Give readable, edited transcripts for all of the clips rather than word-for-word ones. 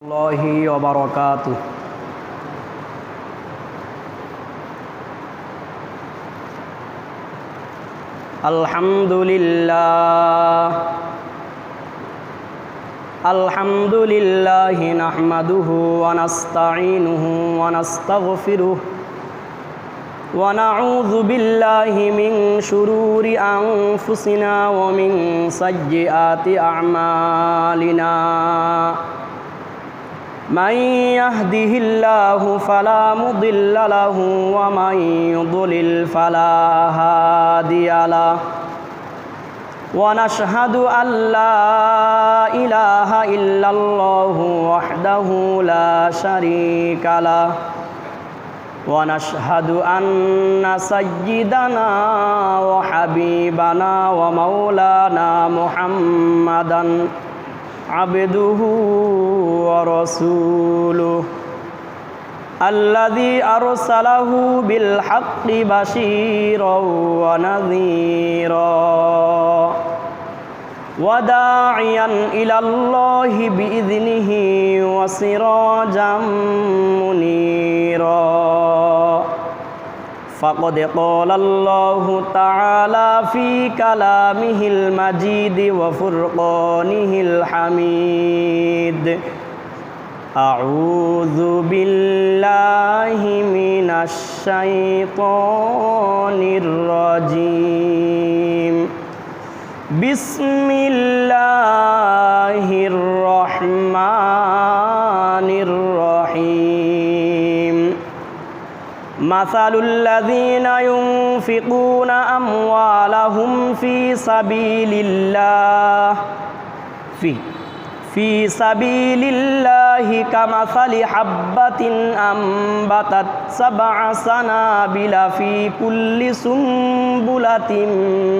الله وبركاته. الحمد لله نحمده ونستعينه ونستغفره ونعوذ بالله من شرور أنفسنا ومن سيئات أعمالنا. من يهده الله فلا مضل له ومن يضلل فلا هادي له. ونشهد أن لا إله إلا الله وحده لا شريك له. ونشهد أن سيدنا وحبيبنا ومولانا محمدًا عبده ورسوله الذي أرسله بالحق بشيرا ونذيرا وداعيا إلى الله بإذنه وسراجا منيرا. فقد قال الله تعالى في كلامه المجيد وفرقانه الحميد: أعوذ بالله من الشيطان الرجيم. بسم الله الرحمن الرحيم. مثل الذين ينفقون أموالهم في سبيل الله كمثل حبة أنبتت 7 سنابل في كل سنبلة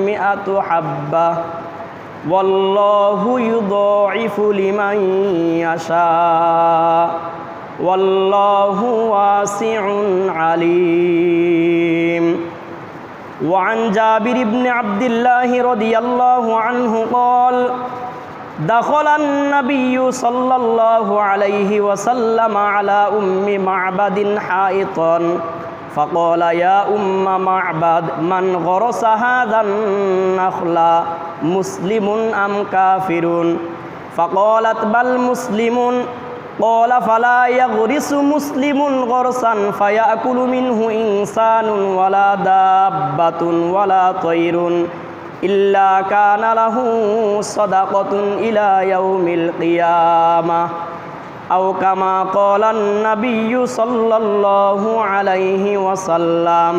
100 حبة والله يضاعف لمن يشاء والله واسع عليم. وعن جابر بن عبد الله رضي الله عنه قال: دخل النبي صلى الله عليه وسلم على أم معبد حائطا فقال: يا أم معبد، من غرس هذا النخل مسلم أم كافر؟ فقالت: بل مسلم. قال: فلا يغرس مسلم غرسا فيأكل منه إنسان ولا دابة ولا طير إلا كان له صدقة إلى يوم القيامة أو كما قال النبي صلى الله عليه وسلم.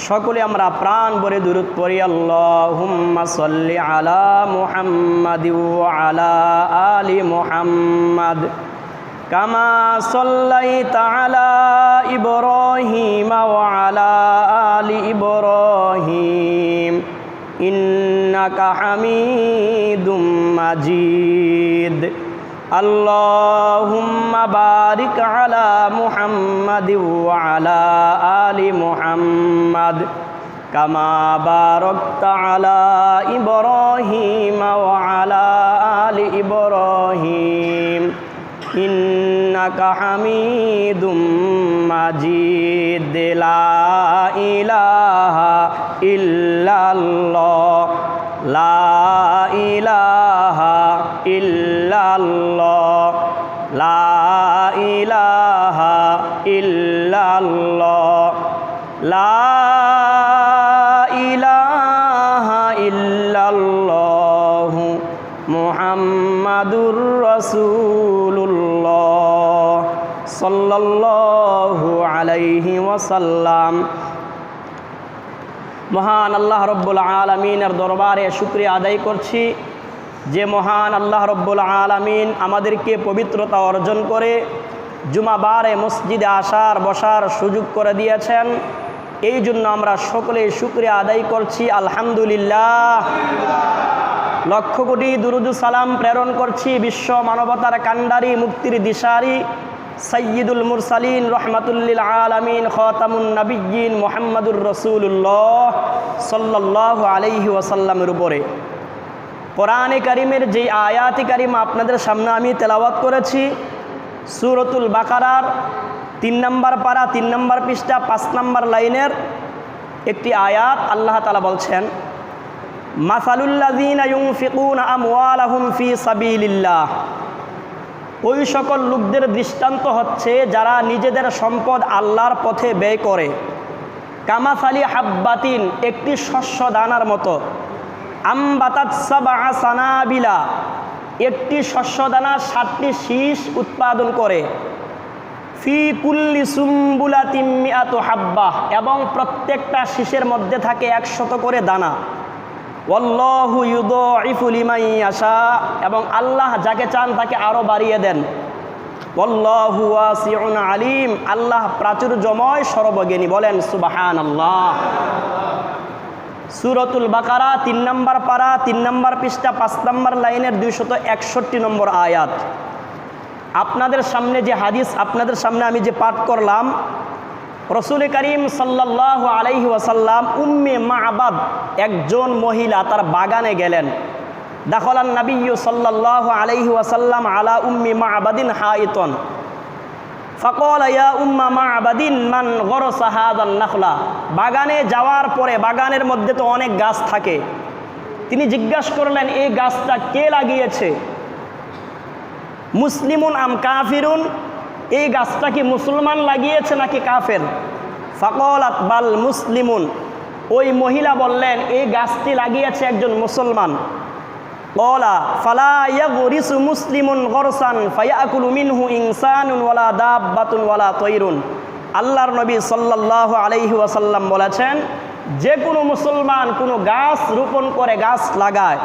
সকলে আমরা প্রাণ ভরে দুরূদ পড়ি। আল্লাহুম্মা সাল্লি আলা মুহাম্মাদি ওয়া আলা আলি মুহাম্মাদ কামা সাল্লাইতা আলা ইব্রাহিম ওয়া আলা আলি ইব্রাহিম ইন্নাকা হামিদুম মাজিদ। আল্লাহুম্মা বারিক আলা মুহাম্মাদি ওয়া আলা আলি মুহাম্মাদ কামা বারাকতা আলা ইব্রাহিম ওয়া আলা আলি ইব্রাহিম ইন্নাকা হামিদুম মাজিদ। লা ইলাহা ইল্লাল্লাহ, লা ইলাহা ইল্লাল্লাহ, লা ইলাহা ইল্লাল্লাহ, লা ইলাহা ইল্লাল্লাহ মুহাম্মাদুর রাসূলুল্লাহ সাল্লাল্লাহু আলাইহি ওয়াসাল্লাম। মহান আল্লাহ রব্বুল আলামিনের দরবারে শুকরিয়া আদায় করছি যে মহান আল্লাহ রব্বুল আলামিন আমাদেরকে পবিত্রতা অর্জন করে জুমাবারে মসজিদে আসার বসার সুযোগ করে দিয়েছেন। এই জন্য আমরা সকলে শুকরিয়া আদায় করছি, আলহামদুলিল্লাহ। লক্ষ কোটি দুরুদ সালাম প্রেরণ করছি বিশ্ব মানবতার কান্ডারি, মুক্তির দিশারি সৈয়দুল মুরসালিন রহমাতুল্লিল আলামিন খাতামুন নবিয়্যিন মুহাম্মাদুর রাসূলুল্লাহ সাল্লাল্লাহু আলাইহি ওয়াসাল্লামের উপরে। কোরআনে কারিমের যে আয়াতে কারিমা আপনাদের সামনে আমি তেলাওয়াত করেছি, সূরাতুল বাকারার 3 নম্বর পারা 3 নম্বর পৃষ্ঠা 5 নম্বর লাইনের একটি আয়াত আল্লাহ তাআলা বলছেন, মাসালুল্লাযীনা ইউনফিকুনা আমওয়ালাহুম ফী সাবিলিল্লাহ, ওই সকল লোকদের দৃষ্টান্ত হচ্ছে যারা নিজেদের সম্পদ আল্লাহর পথে ব্যয় করে, কামাসালি হাব্বাতিন, একটি শস্য দানার মতো, আম্বাতাত সাবআ সানাবিলা, একটি শস্য দানা 7টি শীষ উৎপাদন করে, ফি কুল্লি সুম্বুলাতিন মিআতু হাব্বাহ, এবং প্রত্যেকটা শীষের মধ্যে থাকে 100 করে দানা, ওয়াল্লাহু ইউদাইফু লিমান ইয়াশা, এবং আল্লাহ যাকে চান তাকে আরও বাড়িয়ে দেন, ওয়াল্লাহু ওয়াসিউন আলিম, আল্লাহ প্রাচুর্যময় সর্বজ্ঞানী। বলেন সুবহানাল্লাহ। সূরাতুল বাকারা 3 নম্বর পারা 3 নম্বর পৃষ্ঠা 5 নম্বর লাইনের 261 নম্বর আয়াত। আপনাদের সামনে যে হাদিস, আপনাদের সামনে আমি যে পাঠ করলাম, রসুল করিম সাল্লাল্লাহু আলাইহি ওয়াসাল্লাম উম্মে মা'বাদ, একজন মহিলা তার বাগানে গেলেন। দাখালান নবিয়্যু সাল্লাল্লাহু আলাইহি ওয়াসাল্লাম আলা উম্মি মা'বাদিন হাইতন ফাকালা ইয়া উম্মা মা'বাদিন মান গরসা হাযান নাখলা, বাগানে যাওয়ার পরে বাগানের মধ্যে তো অনেক গাছ থাকে, তিনি জিজ্ঞাসা করলেন এই গাছটা কে লাগিয়েছে, মুসলিমুন আম কাফিরুন, এই গাছটা কি মুসলমান লাগিয়েছে নাকি কাফের? ফাকালাত বাল মুসলিমুন, ওই মহিলা বললেন এই গাছটি লাগিয়েছে একজন মুসলমান। ক্বালা ফালা ইয়াগরিসু মুসলিমুন গরসান ফায়াকুলু মিনহু ইনসানুন ওয়ালা দাব্বাতুন ওয়ালা তায়রুন, আল্লাহর নবী সাল্লাল্লাহু আলাইহি ওয়াসাল্লাম বলেছেন, যে কোনো মুসলমান কোনো গাছ রোপণ করে, গাছ লাগায়,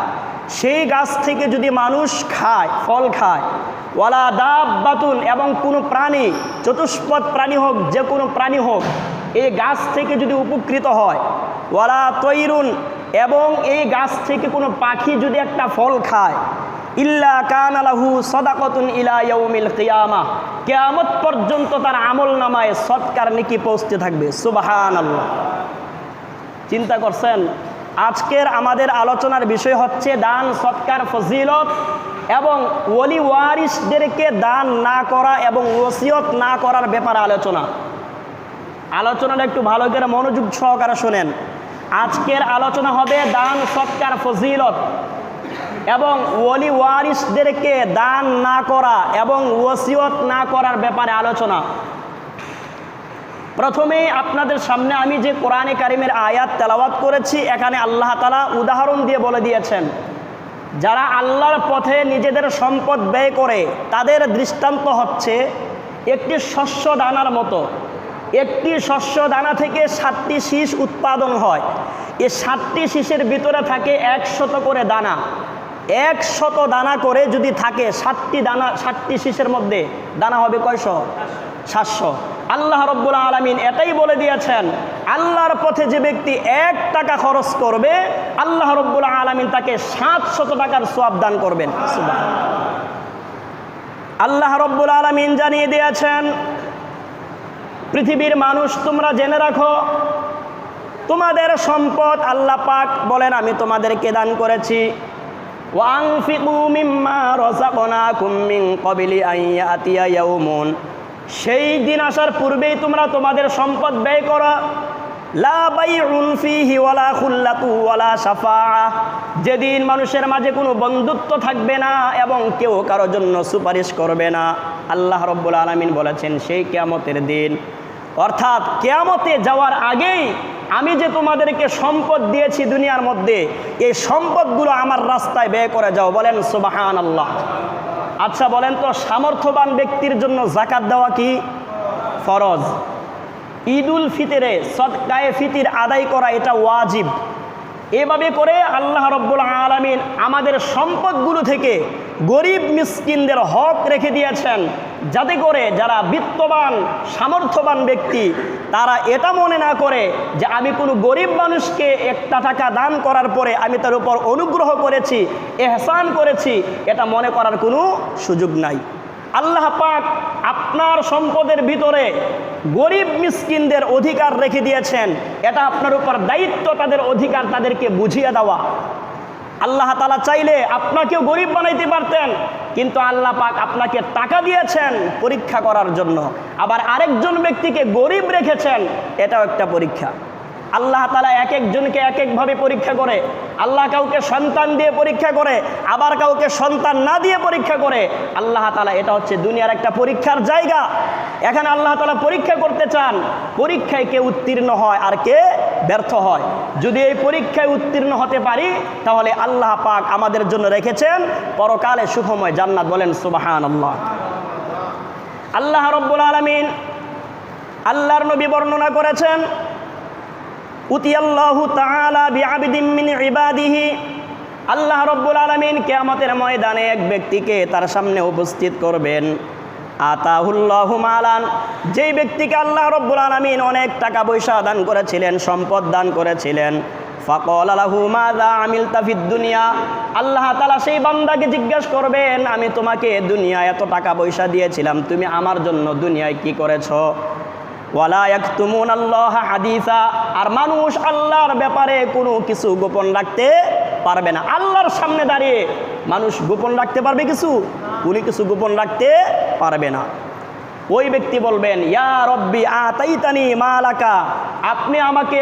সেই গাছ থেকে যদি মানুষ খায়, ফল খায়, ওয়ালা দাব্বাতুন, এবং কোনো প্রাণী, চতুষ্পদ প্রাণী হোক, যে কোনো প্রাণী হোক, এই গাছ থেকে যদি উপকৃত হয়, ওয়ালা তৈরুন, এবং এই গাছ থেকে কোনো পাখি যদি একটা ফল খায়, ইল্লা কানা লাহু সাদাকাতুন ইলা ইয়াউমিল কিয়ামাহ, কিয়ামত পর্যন্ত তার আমল নামায় সদকার নেকি পৌঁছতে থাকবে। সুবহানাল্লাহ। চিন্তা করছেন, আজকের আমাদের আলোচনার বিষয় হচ্ছে দান সৎকার ফজিলত এবং ওলি ওয়ারিসদেরকে দান না করা এবং ওসিয়ত না করার ব্যাপারে আলোচনাটা একটু ভালো করে মনোযোগ সহকারে শোনেন। আজকের আলোচনা হবে দান সৎকার ফজিলত এবং ওলি ওয়ারিসদেরকে দান না করা এবং ওসিয়ত না করার ব্যাপারে আলোচনা। প্রথমেই আপনাদের সামনে আমি যে কোরআনে কারিমের আয়াত তেলাওয়াত করেছি, এখানে আল্লাহ তাআলা উদাহরণ দিয়ে বলে দিয়েছেন, যারা আল্লাহর পথে নিজেদের সম্পদ ব্যয় করে তাদের দৃষ্টান্ত হচ্ছে একটি শস্য দানার মতো। একটি শস্য দানা থেকে 7টি শীষ উৎপাদন হয়। এই 7টি শীষের ভিতরে থাকে 100 করে দানা। 100 দানা করে যদি থাকে 7টি শীষের মধ্যে দানা হবে কয়শো? 700। আল্লাহ রব্বুল আলামিন এটাই বলে দিয়েছেন, আল্লাহর পথে যে ব্যক্তি 1 টাকা খরচ করবে, আল্লাহ রব্বুল আলামিন তাকে 700 টাকার সওয়াব দান করবেন। সুবহানাল্লাহ। আল্লাহ রব্বুল আলামিন জানিয়ে দিয়েছেন, পৃথিবীর মানুষ তোমরা জেনে রাখো, তোমাদের সম্পদ আল্লাহ পাক বলেন আমি তোমাদেরকে দান করেছি। ওয়ানফিকু মিম্মা রাযাকনাকুম মিন ক্বাবলি আন ইয়াতিয়া ইয়াউমুন, সেই দিন আসার পূর্বেই তোমরা তোমাদের সম্পদ ব্যয় করো। লা বাইউন ফিহি ওয়ালা খুল্লাতু ওয়ালা শাফাআ, যেদিন মানুষের মাঝে কোনো বন্ধুত্ব থাকবে না এবং কেউ কারোর জন্য সুপারিশ করবে না। আল্লাহ রব্বুল আলামিন বলেছেন সেই কিয়ামতের দিন, অর্থাৎ কিয়ামতে যাওয়ার আগেই আমি যে তোমাদেরকে সম্পদ দিয়েছি দুনিয়ার মধ্যে, এই সম্পদগুলো আমার রাস্তায় ব্যয় করে যাও। বলেন সুবহানাল্লাহ। আচ্ছা বলেন তো, সামর্থ্যবান ব্যক্তির জন্য যাকাত দেওয়া কি ফরজ? ঈদুল ফিতরে সদকায়ে ফিতির আদায় করা এটা ওয়াজিব। এভাবে করে আল্লাহ রব্বুল আলামিন আমাদের সম্পদগুলো থেকে গরিব মিসকিনদের হক রেখে দিয়েছেন, যাতে করে যারা বিত্তবান সামর্থ্যবান ব্যক্তি তারা এটা মনে না করে যে আমি কোনো গরিব মানুষকে 1 টাকা দান করার পরে আমি তার উপর অনুগ্রহ করেছি, এহসান করেছি, এটা মনে করার কোনো সুযোগ নাই। আল্লাহ পাক আপনার সম্পদের ভিতরে গরিব মিসকিনদের অধিকার রেখে দিয়েছেন, এটা আপনার উপর দায়িত্ব তাদের অধিকার তাদেরকে বুঝিয়ে দেওয়া। আল্লাহ তাআলা চাইলে আপনাকেও গরিব বানাইতে পারতেন, কিন্তু আল্লাহ পাক আপনাকে টাকা দিয়েছেন পরীক্ষা করার জন্য, আবার আরেকজন ব্যক্তিকে গরিব রেখেছেন, এটাও একটা পরীক্ষা। আল্লাহ তাআলা এক একজনকে এক একভাবে পরীক্ষা করে। আল্লাহ কাউকে সন্তান দিয়ে পরীক্ষা করে, আবার কাউকে সন্তান না দিয়ে পরীক্ষা করে। আল্লাহ তাআলা, এটা হচ্ছে দুনিয়ার একটা পরীক্ষার জায়গা। এখানে আল্লাহ তাআলা পরীক্ষা করতে চান, পরীক্ষায় কে উত্তীর্ণ হয় আর কে ব্যর্থ হয়। যদি এই পরীক্ষায় উত্তীর্ণ হতে পারি, তাহলে আল্লাহ পাক আমাদের জন্য রেখেছেন পরকালে সুখময় জান্নাত। বলেন সুবহানাল্লাহ। আল্লাহ রাব্বুল আলামিন, আল্লাহর নবী বর্ণনা করেছেন, উতিয়াল্লাহু তাআলা বিআবদিন মিন ইবাদিহি, আল্লাহ রাব্বুল আলামিন কিয়ামতের ময়দানে এক ব্যক্তিকে তার সামনে উপস্থিত করবেন। আতাহুল্লাহু মালান, যেই ব্যক্তিকে আল্লাহ রাব্বুল আলামিন অনেক টাকা পয়সা দান করেছিলেন, সম্পদ দান করেছিলেন। ফাকালা লাহু মাযা আমিলতা ফিদ দুনিয়া, আল্লাহ তাআলা সেই বান্দাকে জিজ্ঞাসা করবেন, আমি তোমাকে দুনিয়ায় এত টাকা পয়সা দিয়েছিলাম, তুমি আমার জন্য দুনিয়ায় কি করেছো? ওয়ালা ইয়াকতুমুনাল্লাহা হাদিসা, আর মানুষ আল্লাহর ব্যাপারে কোনো কিছু গোপন রাখতে পারবে না। আল্লাহর সামনে দাঁড়িয়ে মানুষ গোপন রাখতে পারবে কিছু? কোনো কিছু গোপন রাখতে পারবে না। ওই ব্যক্তি বলবেন, ইয়া রব্বি আতাইতানি মালাকা, আপনি আমাকে